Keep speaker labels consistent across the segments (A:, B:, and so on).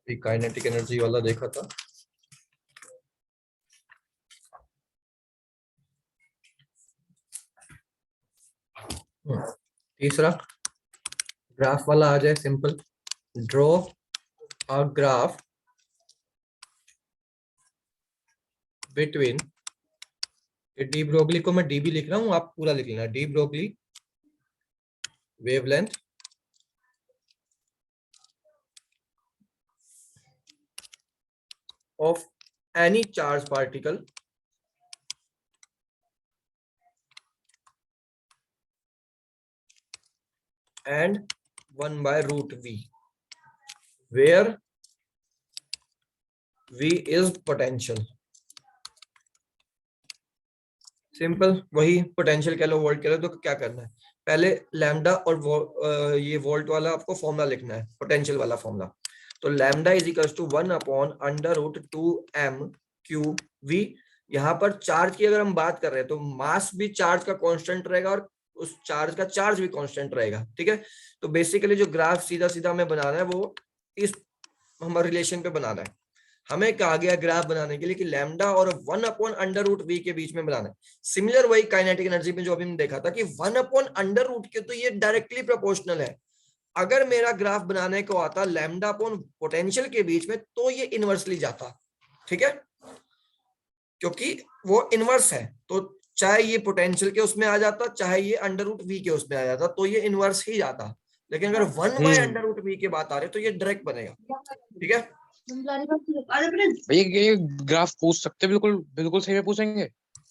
A: Kinetic energy वाला देखा था। तीसरा ग्राफ वाला आ जाए, simple. Draw a graph between, de Broglie को मैं डी भी लिख रहा हूं, आप पूरा लिख लेना, de Broglie wavelength of any charged particle and 1 by root v, where v is potential। Simple, वही पोटेंशियल कह लो, वोल्ट कह लो, तो क्या करना है, पहले लैम्डा और ये वोल्ट वाला आपको फॉर्मूला लिखना है, पोटेंशियल वाला फॉर्मूला। तो lambda is equal to 1/√2m q v. यहाँ पर चार्ज की अगर हम बात कर रहे हैं तो मास भी चार्ज का कांस्टेंट रहेगा और उस चार्ज का चार्ज भी कांस्टेंट रहेगा, ठीक है। तो बेसिकली जो ग्राफ सीधा सीधा हमें बनाना है वो इस हमारे रिलेशन पे बनाना है। हमें कहा गया ग्राफ बनाने के लिए कि लैम्डा और 1/√v के बीच में बनाना है। सिमिलर वही काइनेटिक एनर्जी में जो अभी हमने देखा था कि 1/√, के तो ये डायरेक्टली प्रोपोर्शनल है। अगर मेरा ग्राफ बनाने को आता लैम्डा अपॉन पोटेंशियल के बीच में तो ये इनवर्सली जाता, ठीक है, क्योंकि वो इनवर्स है। तो चाहे ये पोटेंशियल के उसमें आ जाता, चाहे ये √v के उसमें आ जाता, तो ये इनवर्स ही जाता। लेकिन अगर 1/√v की बात आ रही है तो ये डायरेक्ट बनेगा, ठीक है।
B: भैया ये ग्राफ पूछ सकते, बिल्कुल बिल्कुल सही में पूछेंगे,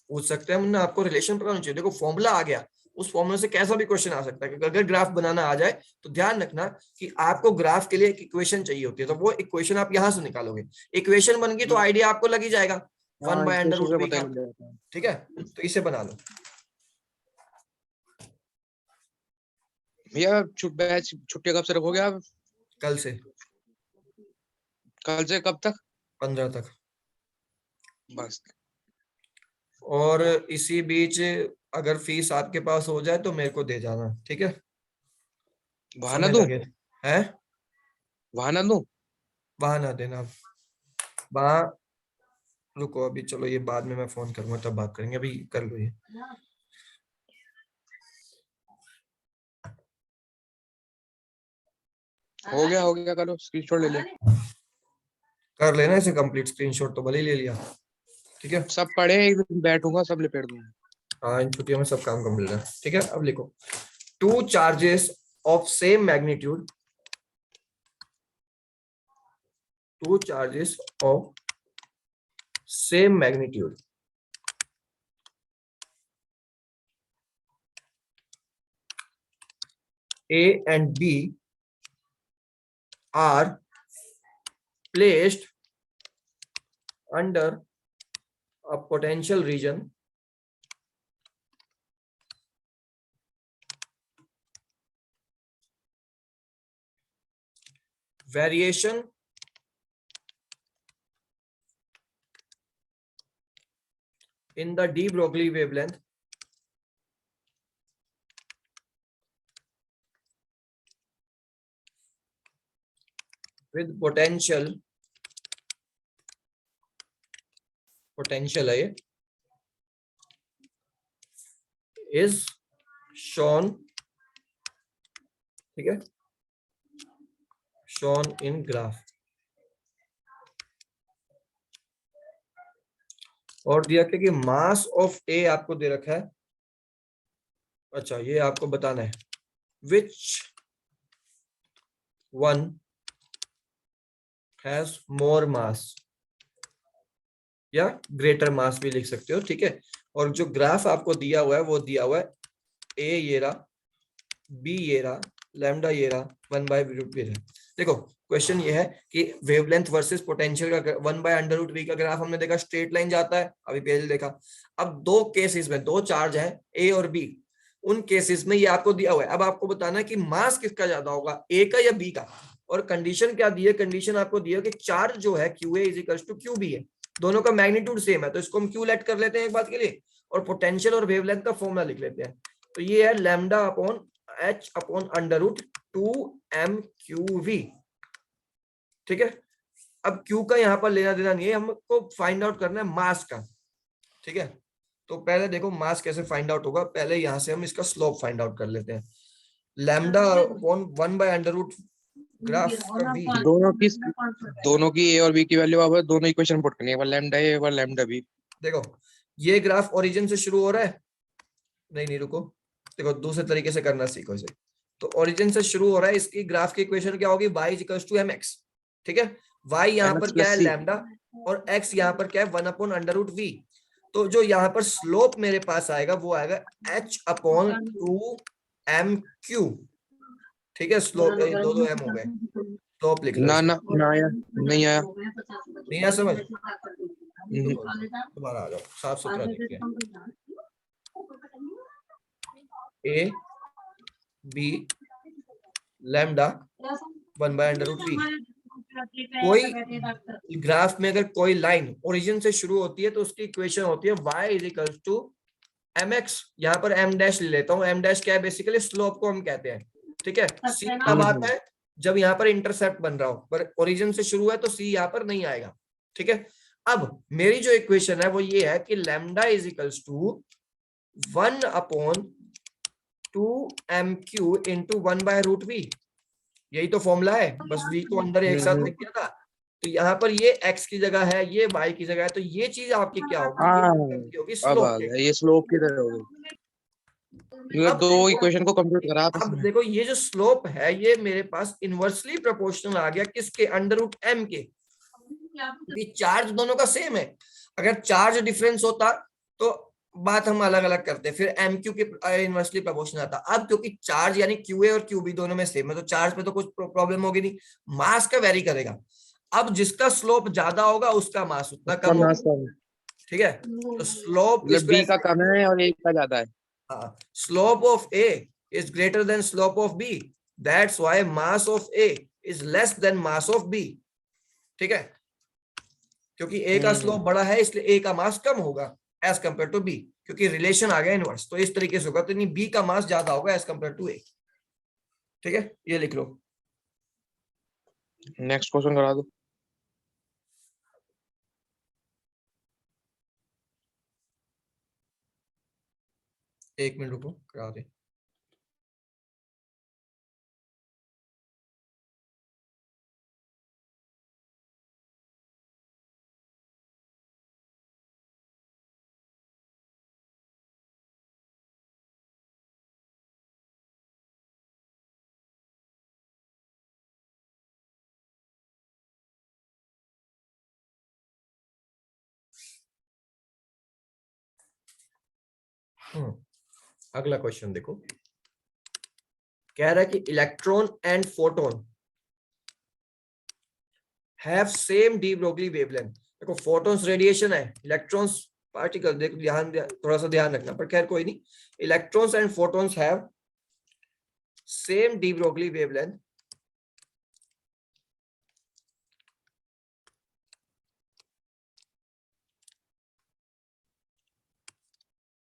A: पूछ सकते हैं, हमने आपको रिलेशन पता होना चाहिए। देखो फॉर्मूला आ गया, उस फॉर्मूले से कैसा भी क्वेश्चन आ सकता है, क्योंकि अगर ग्राफ बनाना आ जाए तो ध्यान रखना कि आपको ग्राफ के लिए एक इक्वेशन चाहिए होती है, तो वो इक्वेशन आप यहां से निकालोगे। इक्वेशन बन गई तो आइडिया आपको लग ही जाएगा 1/√v का, ठीक है। तो इसे बना लो
B: भैया। छुट्टी कब से रखोगे आप?
A: कल से।
B: कल से कब तक?
A: 15 तक।
B: बस।
A: और इसी बीच अगर फीस आपके पास हो जाए तो मेरे को दे जाना, ठीक है।
B: बहाना
A: समय
B: दूं?
A: लगे है,
B: बहाना दूं?
A: वहां ना देना, वहां रुको अभी, चलो ये बाद में मैं फोन करूंगा तब बात करेंगे, अभी कर लो ये।
B: हो गया, करो स्क्रीनशॉट ले ले।
A: कर लेना इसे कंप्लीट, स्क्रीनशॉट तो भले ही ले लिया, ठीक है।
B: सब पढ़े, एक दिन बैठूंगा सब लिपेट दूंगा।
A: हाँ, इन छुट्टियों में सब काम कंप्लीट है, ठीक है। अब लिखो, two charges of same magnitude, two charges of same magnitude A and B are placed under a potential region variation in the de Broglie wavelength with potential है is shown, ठीक है, shown in graph। और दिया कि मास of ए आपको दे रखा है, अच्छा ये आपको बताना है which one has more mass, या ग्रेटर मास भी लिख सकते हो, ठीक है। और जो ग्राफ आपको दिया हुआ है वो दिया हुआ है ए ये रहा, बी ये रहा, लैम्डा ये रहा, 1/√v है। देखो क्वेश्चन ये है कि वेवलेंथ वर्सेस पोटेंशियल का 1/√v का ग्राफ हमने देखा स्ट्रेट लाइन जाता है, अभी पहले देखा। अब दो केसेस में दो चार्ज है ए और बी, उन केसेस में ये आपको दिया हुआ है। अब आपको बताना है कि मास किसका ज्यादा होगा, ए का या बी का। और कंडीशन क्या दी है, कंडीशन आपको दी है कि चार्ज जो है q a is equal to q b है, दोनों का मैग्नीट्यूड सेम है, तो इसको हम क्यू लेट कर लेते हैं एक बात के लिए, और पोटेंशियल और वेवलेंथ का फॉर्मूला लिख लेते हैं। तो ये है lambda upon h upon √2m q v, ठीक है। अब क्यू का यहाँ पर लेना देना नहीं है, हमको फाइंड आउट करना है मास का, ठीक है। तो पहले देखो मास कैसे फाइंड आउट होगा, पहले यहाँ से हम इसका स्लोप फाइंड आउट कर लेते हैं। लैम्डा अपॉन 1/√, ग्राफ का v।
B: दोनों की ए और बी की वैल्यू आप दोनों इक्वेशन पुट करनी है, एक बार लैम्डा ए एक बार लैम्डा बी।
A: देखो ये ग्राफ ओरिजिन से शुरू हो रहा है, नहीं रुको, देखो दूसरे तरीके से करना सीखो इसे। तो ओरिजिन से शुरू हो रहा है, इसकी ग्राफ की इक्वेशन क्या होगी, y = mx, ठीक है। y यहाँ पर क्या है लैम्डा, और x यहाँ पर क्या है 1/√v। तो जो यहाँ पर स्लोप मेरे पास आएगा वो आएगा h/2mq, ठीक है। स्लोप दो m हो गए, स्लोप लिख लो
B: ना
A: इसको।
B: ना ना आया, नहीं आया,
A: नहीं आया समझ, दोबारा आ जाओ, साफ सुथरा लिखिए, a b लैम्डा 1/√v। कोई ग्राफ में अगर कोई लाइन ओरिजिन से शुरू होती है तो उसकी इक्वेशन होती है y = mx। यहाँ पर m डैश ले लेता हूँ, m डैश क्या है, बेसिकली स्लोप को हम कहते हैं, ठीक है। c कब आता है, जब यहाँ पर इंटरसेप्ट बन रहा हो, पर ओरिजिन से शुरू है तो c यहाँ पर नहीं आएगा, ठीक है। अब मेरी जो इक्वेशन है वो ये है कि लैम्डा = 1/2mq × 1/√v। यही तो फॉर्मूला है, बस v को अंदर एक साथ लिख दिया था। तो यहाँ पर ये x की जगह है, ये y की जगह है, तो ये चीज आपकी क्या होगी, ये होगी
B: अब
A: स्लोप
B: आ
A: के।
B: गया, ये स्लोप की तरह होगी। ये
A: अब
B: दो
A: देखो,
B: इक्वेशन को कंप्यूट करा आपस
A: अब
B: में।
A: देखो ये जो स्लोप है ये मेरे पास इनवर्सली प्रोपोर्शनल आ गया किसके, √m के। ये चार्ज दोनों का सेम है, अगर चार्ज डिफरेंस होता तो बात हम अलग अलग करते, फिर एम क्यू के इनवर्सली प्रोपोर्शनल आता। अब क्योंकि चार्ज यानी क्यू ए और क्यू बी दोनों में सेम है, तो चार्ज पे तो कुछ प्रॉब्लम होगी नहीं, मास का वेरी करेगा। अब जिसका स्लोप ज्यादा होगा उसका मास उतना कम होगा, ठीक है। तो स्लोप
B: मतलब
A: इसको
B: बी का
A: ऐसे,
B: कम है और ए का ज्यादा है।
A: हाँ, slope of a is greater than slope of b, that's why mass of a is less than mass of b, ठीक है। क्योंकि ए का स्लोप बड़ा है इसलिए ए का मास कम होगा एज कंपेयर टू बी, क्योंकि रिलेशन आ गया इनवर्स, तो इस तरीके से होगा, तो नहीं बी का मास ज्यादा होगा एज कंपेयर टू ए, ठीक है। ये लिख लो।
B: नेक्स्ट क्वेश्चन करा दो।
A: एक मिनट रुको, करा दे। अगला क्वेश्चन देखो, कह रहा है कि electron and photon have same de Broglie wavelength. देखो फोटॉन्स रेडिएशन है, इलेक्ट्रॉन्स पार्टिकल, देखो ध्यान थोड़ा सा ध्यान रखना, पर खैर कोई नहीं। Electrons and photons have same de Broglie wavelength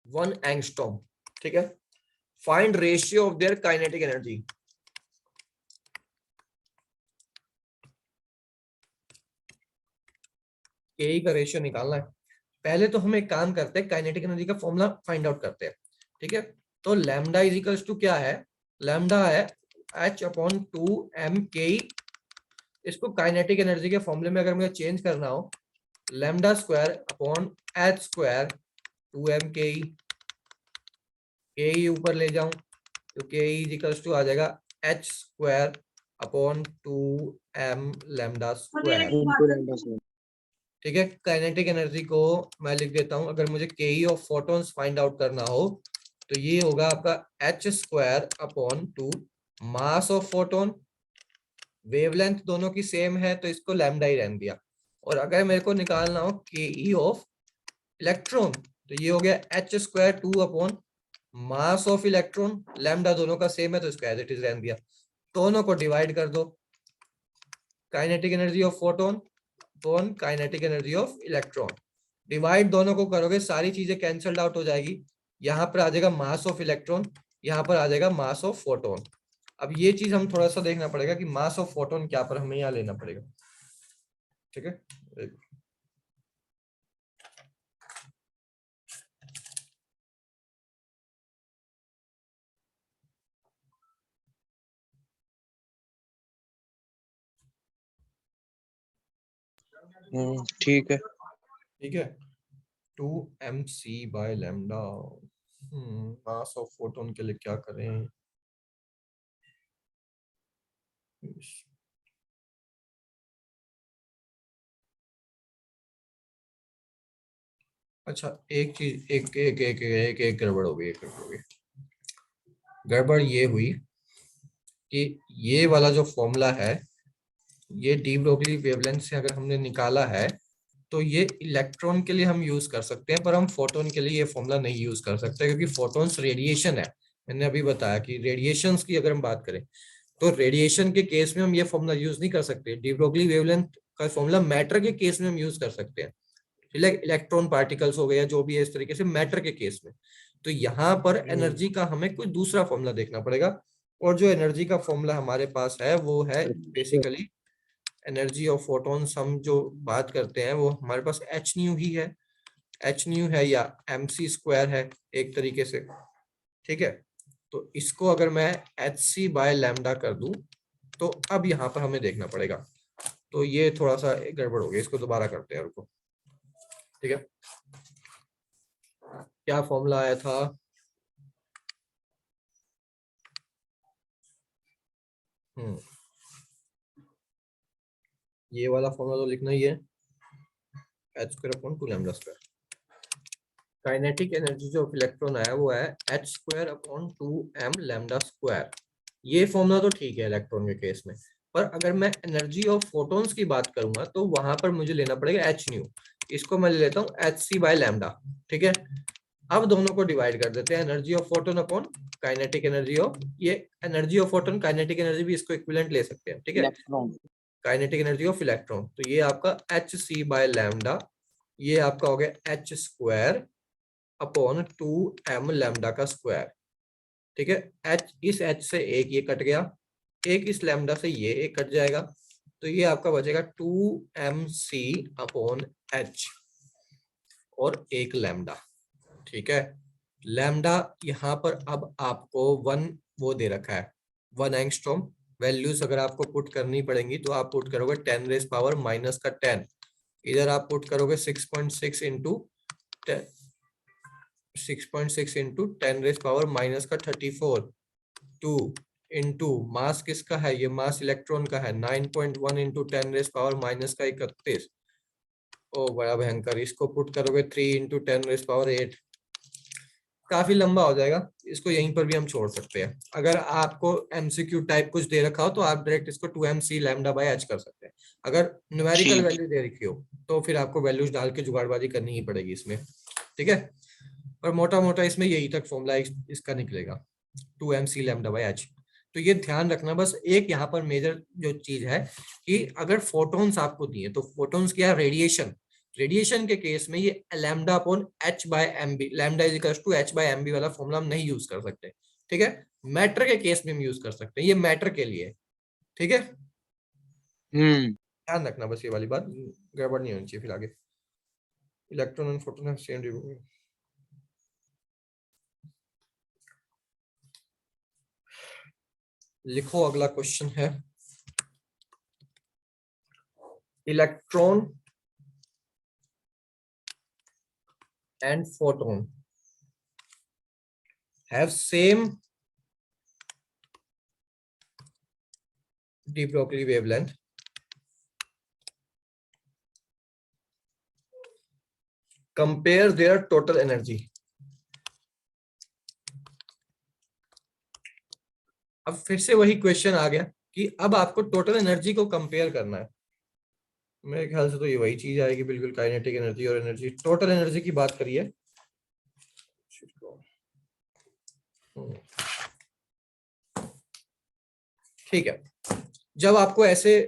A: 1 angstrom, ठीक है। Find ratio of their kinetic energy. के का रेशियो निकालना है। पहले तो हम एक काम करते हैं, काइनेटिक एनर्जी का फॉर्मूला फाइंड आउट करते हैं, ठीक है। तो लैम्डा इज टू क्या है, लैम्डा है h/2m/ke। इसको काइनेटिक एनर्जी के फॉर्मूले में अगर मुझे चेंज करना हो, lambda square upon h square 2m/ke, के ऊपर ले जाऊं तो के इज टू आ जाएगा h square upon 2m lambda square, ठीक है। काइनेटिक एनर्जी को मैं लिख देता हूं, अगर मुझे के ऑफ फोटॉन्स फाइंड आउट करना हो तो ये होगा आपका h square upon 2 mass of photon. Wavelength दोनों की सेम है तो इसको लैम्डा ही रहने दिया। और अगर मेरे को निकालना हो के ऑफ इलेक्ट्रॉन तो ये हो गया h square 2 upon mass of electron, lambda दोनों का सेम है तो इसको एज इट इज रहने दिया। दोनों को डिवाइड कर दो, kinetic energy of photon upon kinetic energy of electron, divide दोनों को करोगे सारी चीजें कैंसल्ड आउट हो जाएगी। यहाँ पर आ जाएगा मास ऑफ इलेक्ट्रॉन, यहाँ पर आ जाएगा मास ऑफ फोटोन। अब ये चीज हम थोड़ा सा देखना पड़ेगा कि मास ऑफ फोटोन क्या पर हमें यहाँ लेना पड़ेगा, ठीक है।
B: ठीक है।
A: ठीक है, 2mc/λ। मास ऑफ फोटोन के लिए क्या करें? अच्छा, एक चीज, एक एक एक एक एक गड़बड़ हो गई, एक गड़बड़ हो गई। गड़बड़ ये हुई कि ये वाला जो फॉर्मूला है, ये डी ब्रोगली वेवलेंथ से अगर हमने निकाला है तो ये इलेक्ट्रॉन के लिए हम यूज कर सकते हैं, पर हम फोटोन के लिए ये फॉर्मूला नहीं यूज कर सकते, क्योंकि फोटोन्स रेडिएशन है। मैंने अभी बताया कि रेडिएशंस की अगर हम बात करें तो रेडिएशन के केस में हम ये फॉर्मूला यूज नहीं कर सकते। डी ब्रोगली वेवलेंथ का फॉर्मूला मैटर के केस में हम यूज कर सकते हैं, इलेक्ट्रॉन पार्टिकल्स हो गए या जो भी है इस तरीके से मैटर के केस में। तो यहाँ पर एनर्जी का हमें कोई दूसरा फॉर्मूला देखना पड़ेगा, और जो एनर्जी का फॉर्मूला हमारे पास है वो है बेसिकली एनर्जी ऑफ फोटॉन्स। हम जो बात करते हैं वो हमारे पास एच न्यू ही है, एच न्यू है या mc² है एक तरीके से। ठीक है, तो इसको अगर मैं hc/λ कर दूं तो अब यहाँ पर हमें देखना पड़ेगा। तो ये थोड़ा सा गड़बड़ हो गया, इसको दोबारा करते हैं, रुको। ठीक है, क्या फॉर्मूला आया था? ये वाला फॉर्मूला तो लिखना ही है, h²/2λ²। काइनेटिक एनर्जी जो इलेक्ट्रॉन आया वो है h²/2m λ²। ये फॉर्मूला तो ठीक है इलेक्ट्रॉन के केस में, पर अगर मैं एनर्जी ऑफ फोटॉन्स की बात करूंगा तो वहां पर मुझे लेना पड़ेगा एच न्यू। इसको मैं ले लेता हूँ hc/λ। ठीक है, अब दोनों को डिवाइड कर देते हैं, energy of photon upon kinetic energy of, ये energy of photon kinetic energy भी इसको इक्विवेलेंट ले सकते हैं। ठीक है,
B: electron.
A: Kinetic energy of electron, तो ये आपका hc/λ, ये आपका हो गया h²/2m λ²। ठीक है, h, इस h से एक ये कट गया, एक इस लैम्डा से ये एक कट जाएगा, तो ये आपका बचेगा 2mc/h और एक लैम्डा। ठीक है, लैम्डा यहाँ पर अब आपको 1 वो दे रखा है, 1 एंगस्ट्रॉम। वैल्यूज अगर आपको पुट करनी पड़ेंगी तो आप पुट करोगे 10⁻⁻10। इधर आप पुट करोगे 6.6 इंटू 10⁻⁻34 2 इंटू मास किसका है, ये मास इलेक्ट्रॉन का है 9.1 इंटू 10⁻⁻31। ओ बड़ा भयंकर, इसको पुट करोगे 3 इंटू 10⁻8। काफी लंबा हो जाएगा, इसको यहीं पर भी हम छोड़ सकते हैं। अगर आपको एमसीक्यू टाइप कुछ दे रखा हो तो आप डायरेक्ट इसको 2mc/λ/h कर सकते हैं। अगर न्यूमेरिकल
B: ठीक।
A: वैल्यू दे रखी हो तो फिर आपको वैल्यूज डाल के जुगाड़बाजी करनी ही पड़ेगी इसमें। ठीक है, और मोटा मोटा इसमें यही तक फॉर्मूला इसका निकलेगा, 2mc/λ/h। तो ये ध्यान रखना बस, एक यहाँ पर मेजर जो चीज है कि अगर फोटॉन्स आपको दिए तो फोटॉन्स क्या, रेडिएशन। रेडिएशन के केस में ये lambda upon h/mb, lambda is equal to h/mb वाला फॉर्मूला हम नहीं यूज कर सकते। ठीक है, मैटर के केस में हम यूज कर सकते हैं, ये मैटर के लिए। ठीक है, ध्यान रखना बस ये वाली बात, गड़बड़ नहीं होनी चाहिए फिर आगे। Electron and photon have same. लिखो, अगला क्वेश्चन है, electron and photon have same de Broglie wavelength, compare their total energy। अब फिर से वही क्वेश्चन आ गया कि अब आपको टोटल एनर्जी को कंपेयर करना है। मेरे ख्याल से तो ये वही चीज आएगी बिल्कुल, काइनेटिक एनर्जी और एनर्जी, टोटल एनर्जी की बात करिए। ठीक है, जब आपको ऐसे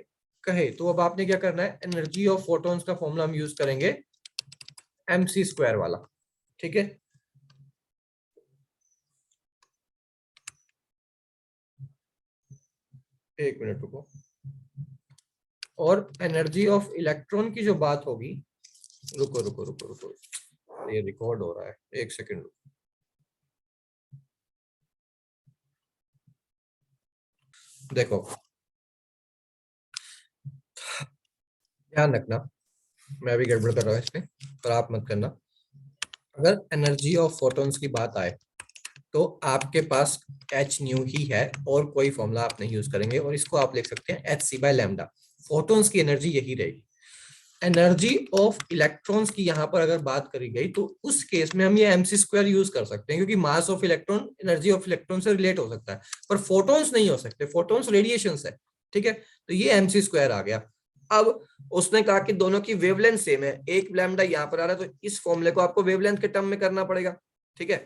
A: कहे तो अब आपने क्या करना है, एनर्जी ऑफ फोटॉन्स का फॉर्मूला हम यूज करेंगे mc² वाला। ठीक है, एक मिनट रुको, और एनर्जी ऑफ इलेक्ट्रॉन की जो बात होगी, रुको रुको रुको रुको, ये रिकॉर्ड हो रहा है, एक सेकंड। देखो ध्यान रखना, मैं भी गड़बड़ कर रहा हूँ इसमें, पर आप मत करना। अगर एनर्जी ऑफ फोटॉन्स की बात आए तो आपके पास एच न्यू ही है और कोई फॉर्मूला आप नहीं यूज करेंगे, और इसको आप लिख सकते हैं h C by lambda. Photons की एनर्जी यही रहेगी। एनर्जी ऑफ इलेक्ट्रॉन्स की यहाँ पर अगर बात करी गई तो उस केस में हम ये एमसी स्क्वायर यूज कर सकते हैं, क्योंकि mass of electron energy of electron से रिलेट हो सकता है, पर फोटॉन्स नहीं हो सकते, फोटॉन्स रेडिएशन है। ठीक है, तो ये एमसी स्क्वायर आ गया। अब उसने कहा कि दोनों की वेवलेंथ सेम है, एक लैम्डा यहाँ पर आ रहा है, तो इस फॉर्मूले को आपको वेवलेंथ के टर्म में करना पड़ेगा। ठीक है,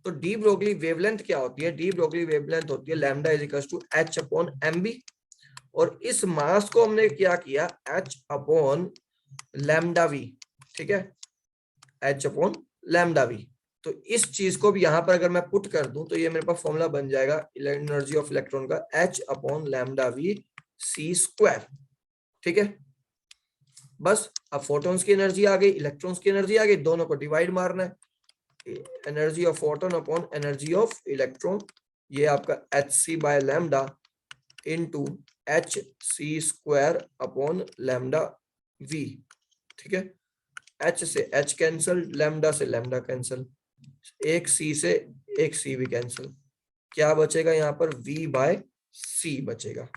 A: तो डी ब्रोगली वेवलेंथ क्या होती है? डी ब्रोगली वेवलेंथ होती है lambda is equal to h upon m b, और इस मास को हमने क्या किया, एच अपॉन लैम्डा वी। ठीक है, एच अपॉन लैम्डा वी। तो इस चीज को भी यहां पर अगर मैं पुट कर दूं तो ये मेरे पास फॉर्मूला बन जाएगा एनर्जी ऑफ इलेक्ट्रॉन का, h upon lambda v c square. ठीक है, बस अब फोटॉन्स की एनर्जी आ गई, इलेक्ट्रॉन्स की एनर्जी आ गई, दोनों को डिवाइड मारना है। Energy of photon upon energy of electron, ये आपका H C by lambda into H C square upon lambda V. ठीक है, एच से एच कैंसल, लैम्डा से लैम्डा कैंसल, एक सी से एक सी भी कैंसल, क्या बचेगा यहाँ पर? v बाय सी बचेगा।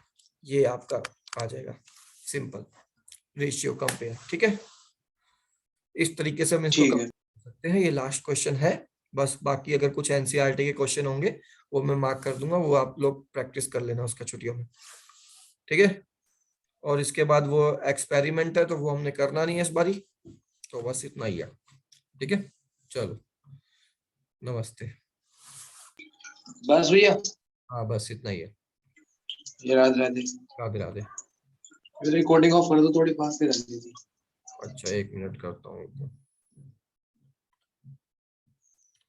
A: ये आपका आ जाएगा सिंपल रेशियो कंपेयर। ठीक है, इस तरीके से हम इसको
B: ठीक
A: कर
B: है।
A: सकते हैं। ये लास्ट क्वेश्चन है बस, बाकी अगर कुछ एनसीईआरटी के क्वेश्चन होंगे वो मैं मार्क कर दूंगा, वो आप लोग प्रैक्टिस कर लेना उसका छुट्टियों में। ठीक है, और इसके बाद वो एक्सपेरिमेंट है तो वो हमने करना नहीं है इस बारी, तो बस इतना ही है। ठीक है, चलो नमस्ते।
B: बस भैया,
A: हाँ बस इतना ही है।
B: ये राधे राधे।
A: राधे राधे।
B: रिकॉर्डिंग ऑफ कर दो, थोड़ी फास्ट कर दीजिए।
A: अच्छा 1 मिनट करता हूँ।